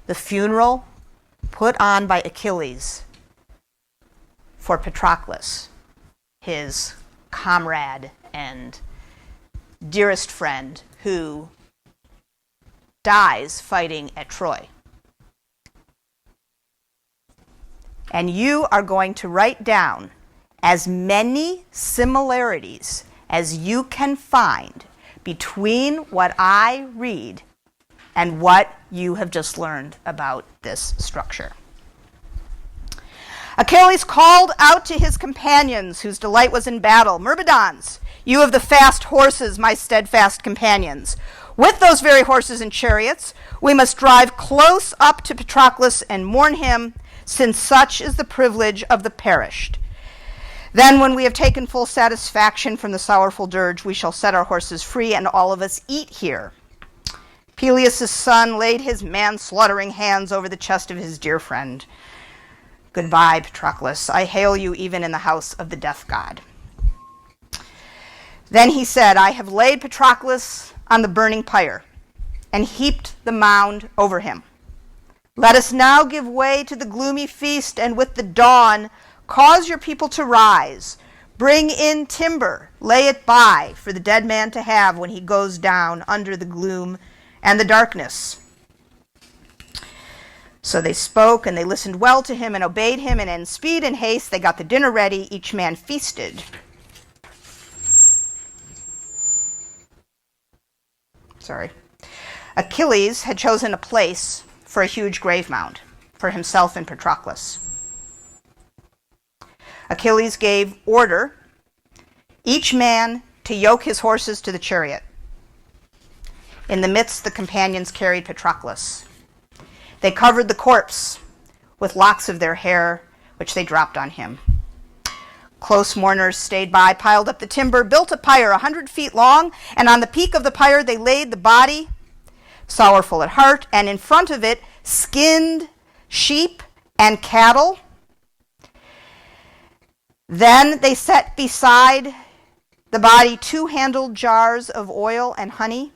S1: the funeral put on by Achilles for Patroclus, his comrade and dearest friend who dies fighting at Troy. And you are going to write down as many similarities as you can find between what I read and what you have just learned about this structure. Achilles called out to his companions, whose delight was in battle, Myrmidons, you of the fast horses, my steadfast companions. With those very horses and chariots, we must drive close up to Patroclus and mourn him, since such is the privilege of the perished. Then, when we have taken full satisfaction from the sorrowful dirge, we shall set our horses free and all of us eat here. Peleus' son laid his man-slaughtering hands over the chest of his dear friend. Goodbye, Patroclus. I hail you even in the house of the death god. Then he said, I have laid Patroclus on the burning pyre and heaped the mound over him. Let us now give way to the gloomy feast, and with the dawn cause your people to rise. Bring in timber, lay it by for the dead man to have when he goes down under the gloom and the darkness. So they spoke, and they listened well to him and obeyed him, and in speed and haste they got the dinner ready. Each man feasted. Achilles had chosen a place for a huge grave mound for himself and Patroclus. Achilles gave order, each man to yoke his horses to the chariot. In the midst, the companions carried Patroclus. They covered the corpse with locks of their hair, which they dropped on him. Close mourners stayed by, piled up the timber, built a pyre 100 feet long, and on the peak of the pyre they laid the body, sorrowful at heart, and in front of it skinned sheep and cattle. Then they set beside the body 2-handled jars of oil and honey,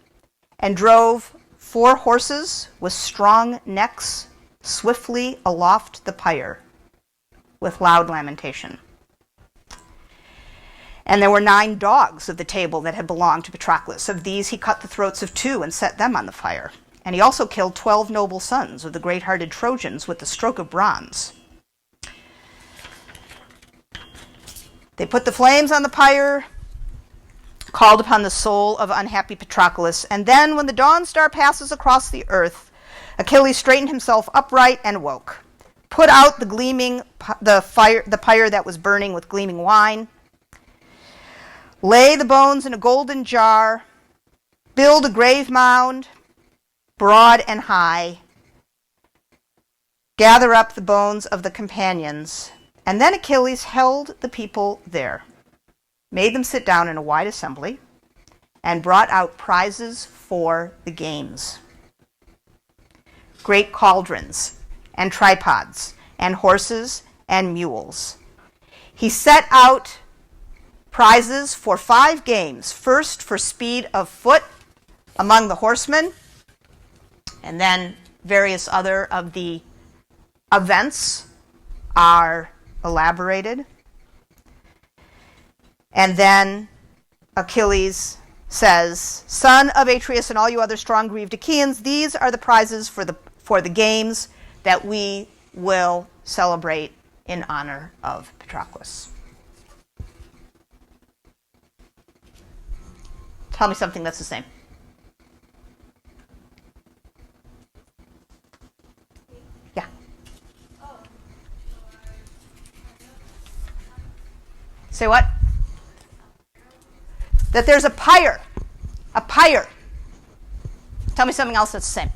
S1: and drove 4 horses with strong necks swiftly aloft the pyre with loud lamentation. And there were 9 dogs of the table that had belonged to Patroclus. Of these he cut the throats of 2 and set them on the fire. And he also killed 12 noble sons of the great-hearted Trojans with the stroke of bronze. They put the flames on the pyre, called upon the soul of unhappy Patroclus, and then when the dawn star passes across the earth, Achilles straightened himself upright and woke, put out the pyre that was burning with gleaming wine, lay the bones in a golden jar, build a grave mound, broad and high, gather up the bones of the companions, and then Achilles held the people there, made them sit down in a wide assembly, and brought out prizes for the games. Great cauldrons and tripods and horses and mules. He set out prizes for 5 games. First, for speed of foot among the horsemen, and then various other of the events are elaborated. And then Achilles says, son of Atreus and all you other strong grieved Achaeans, these are the prizes for the games that we will celebrate in honor of Patroclus. Tell me something that's the same. Yeah. Say what? That there's a pyre. Tell me something else that's the same.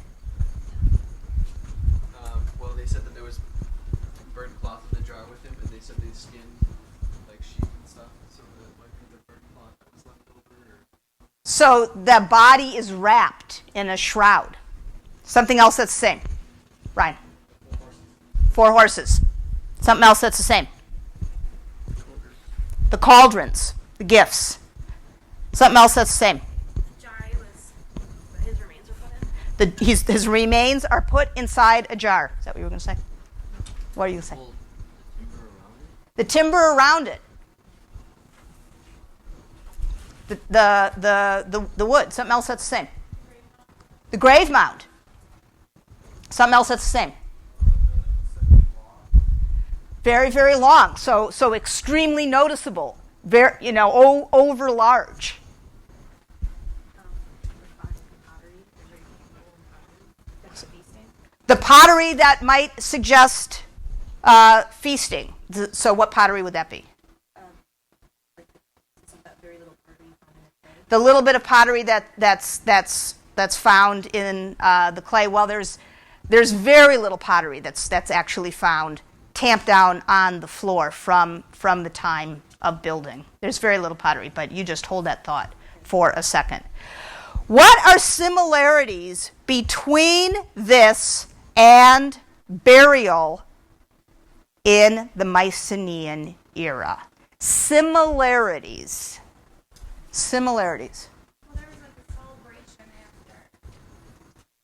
S8: Well, they said that there was burnt cloth in the jar with him, and they said they skinned like sheep and stuff, so that it might be the burnt cloth that was left over. Or...
S1: So the body is wrapped in a shroud. Something else that's the same. Ryan. 4 horses. Something else that's the same. The cauldrons, the gifts. Something else that's the same.
S5: His remains are put in.
S1: His remains are put inside a jar. Is that what you were going to say? What are you going to say? The timber around it. The wood. Something else that's the same. The grave mound. Something else that's the same. Very, very long. So extremely noticeable. Very, over large. The pottery that might suggest feasting. So what pottery would that be? The little bit of pottery that's found in the clay. Well, there's very little pottery that's actually found tamped down on the floor from the time of building. There's very little pottery, but you just hold that thought for a second. What are similarities between this and burial in the Mycenaean era? Similarities.
S5: Well, there was like a celebration after.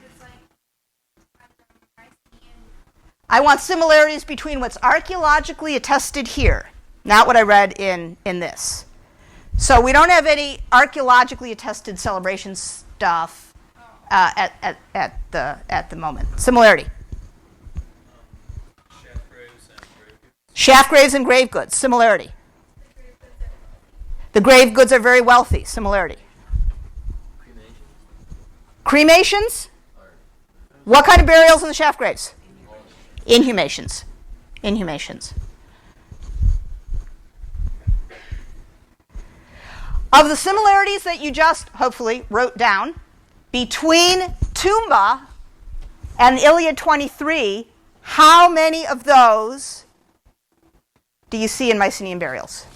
S5: It's like Mycenaean.
S1: I want similarities between what's archaeologically attested here, not what I read in this. So we don't have any archaeologically attested celebration stuff at the moment. Similarity. Shaft graves and grave goods. Similarity. The grave goods are very wealthy. Similarity. Cremations? What kind of burials in the shaft graves? Inhumations. Of the similarities that you just hopefully wrote down between Tumba and Iliad 23, how many of those do you see in Mycenaean burials?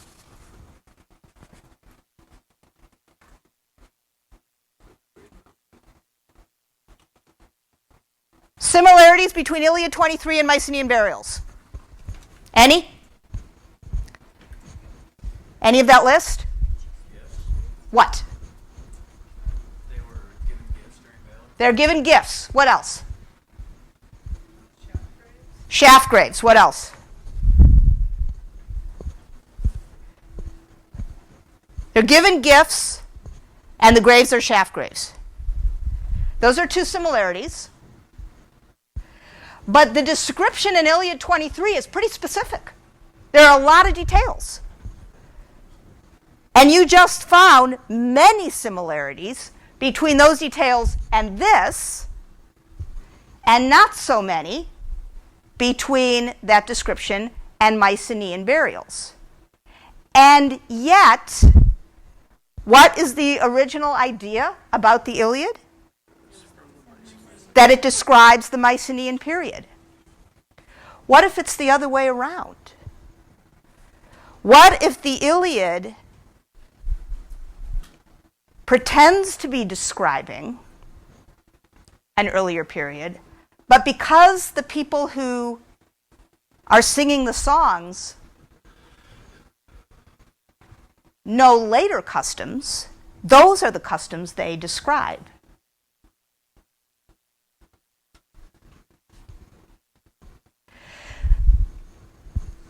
S1: Similarities between Iliad 23 and Mycenaean burials? Any? Any of that list?
S8: Yes.
S1: What?
S8: They were given gifts during battle.
S1: They're given gifts. What else? Shaft graves. What else? They're given gifts, and the graves are shaft graves. Those are 2 similarities. But the description in Iliad 23 is pretty specific. There are a lot of details. And you just found many similarities between those details and this, and not so many between that description and Mycenaean burials. And yet, what is the original idea about the Iliad? That it describes the Mycenaean period. What if it's the other way around? What if the Iliad pretends to be describing an earlier period, but because the people who are singing the songs know later customs, those are the customs they describe?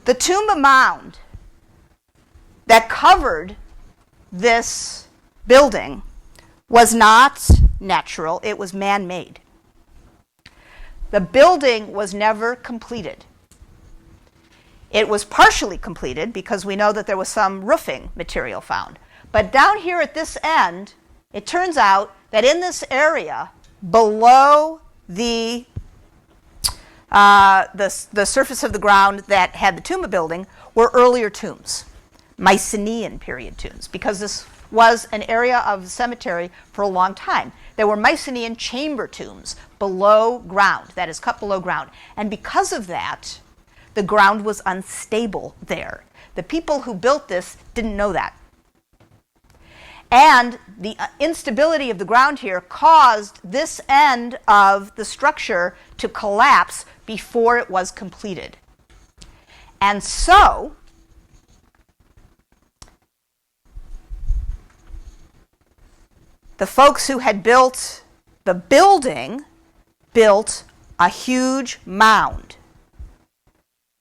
S1: The Tumba mound that covered this building was not natural, it was man-made. The building was never completed. It was partially completed because we know that there was some roofing material found. But down here at this end, it turns out that in this area, below the surface of the ground that had the Tumba building were earlier tombs, Mycenaean period tombs, because this was an area of cemetery for a long time. There were Mycenaean chamber tombs below ground, that is, cut below ground. And because of that, the ground was unstable there. The people who built this didn't know that. And the instability of the ground here caused this end of the structure to collapse before it was completed. And so, the folks who had built the building built a huge mound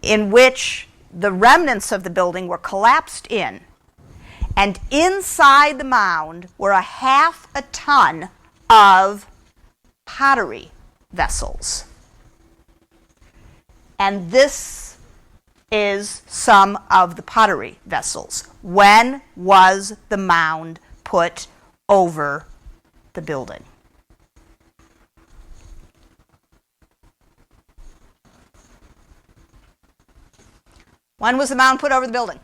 S1: in which the remnants of the building were collapsed in. And inside the mound were 1/2 ton of pottery vessels. And this is some of the pottery vessels. When was the mound put over the building? When was the mound put over the building?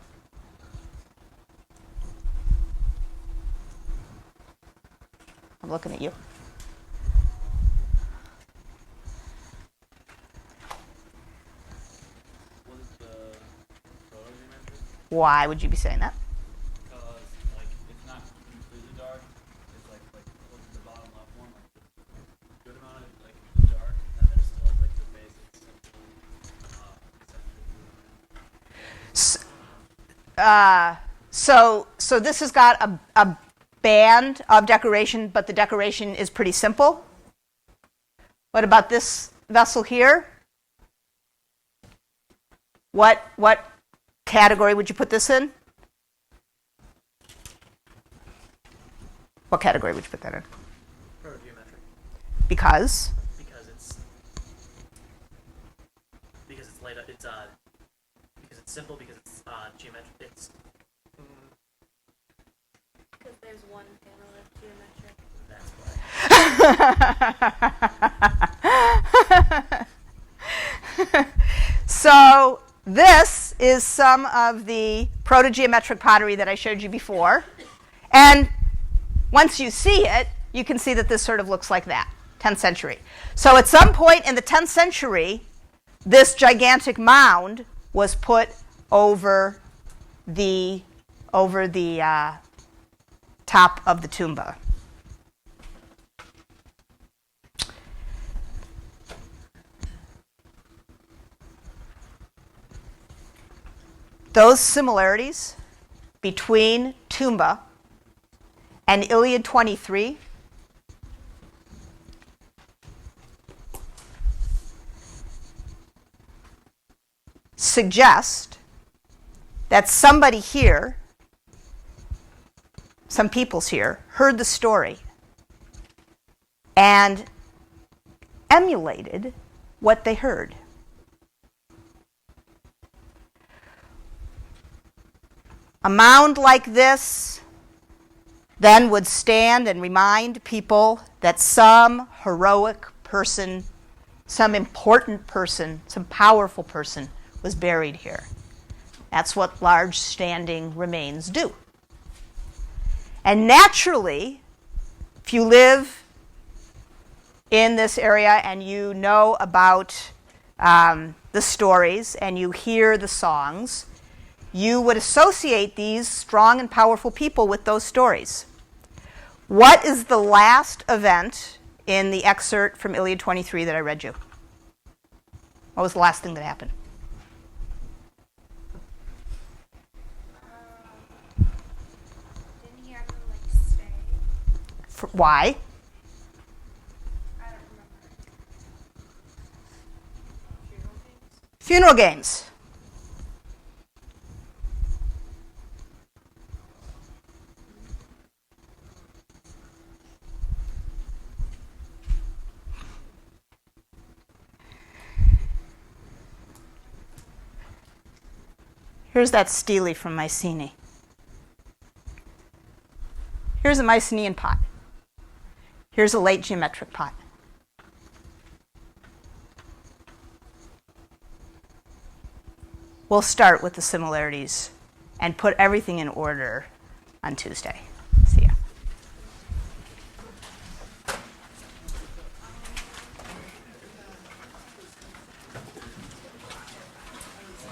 S1: I'm looking at you.
S7: What is the protogeometric?
S1: Why would you be saying that?
S7: Because like it's not completely dark. It's like look at the bottom left one, like the good amount of it, like the dark, and then there's still like the basic simple
S1: So this has got a band of decoration, but the decoration is pretty simple. What about this vessel here? What category would you put this in? What category would you put that in?
S6: Protogeometric.
S1: Because?
S6: Because it's laid out. Because it's simple. Because it's geometric. It's
S5: Because there's one panel of geometric.
S6: that's why.
S1: So this is some of the protogeometric pottery that I showed you before. And once you see it, you can see that this sort of looks like that, 10th century. So at some point in the 10th century, this gigantic mound was put over the top of the Tumba. Those similarities between Tumba and Iliad 23 suggest that somebody here, some peoples here, heard the story and emulated what they heard. A mound like this then would stand and remind people that some heroic person, some important person, some powerful person was buried here. That's what large standing remains do. And naturally, if you live in this area and you know about the stories and you hear the songs, you would associate these strong and powerful people with those stories. What is the last event in the excerpt from Iliad 23 that I read you? What was the last thing that happened?
S5: Didn't he have to like stay?
S1: Why?
S5: I don't remember.
S1: Funeral games. Here's that stele from Mycenae. Here's a Mycenaean pot. Here's a late geometric pot. We'll start with the similarities and put everything in order on Tuesday.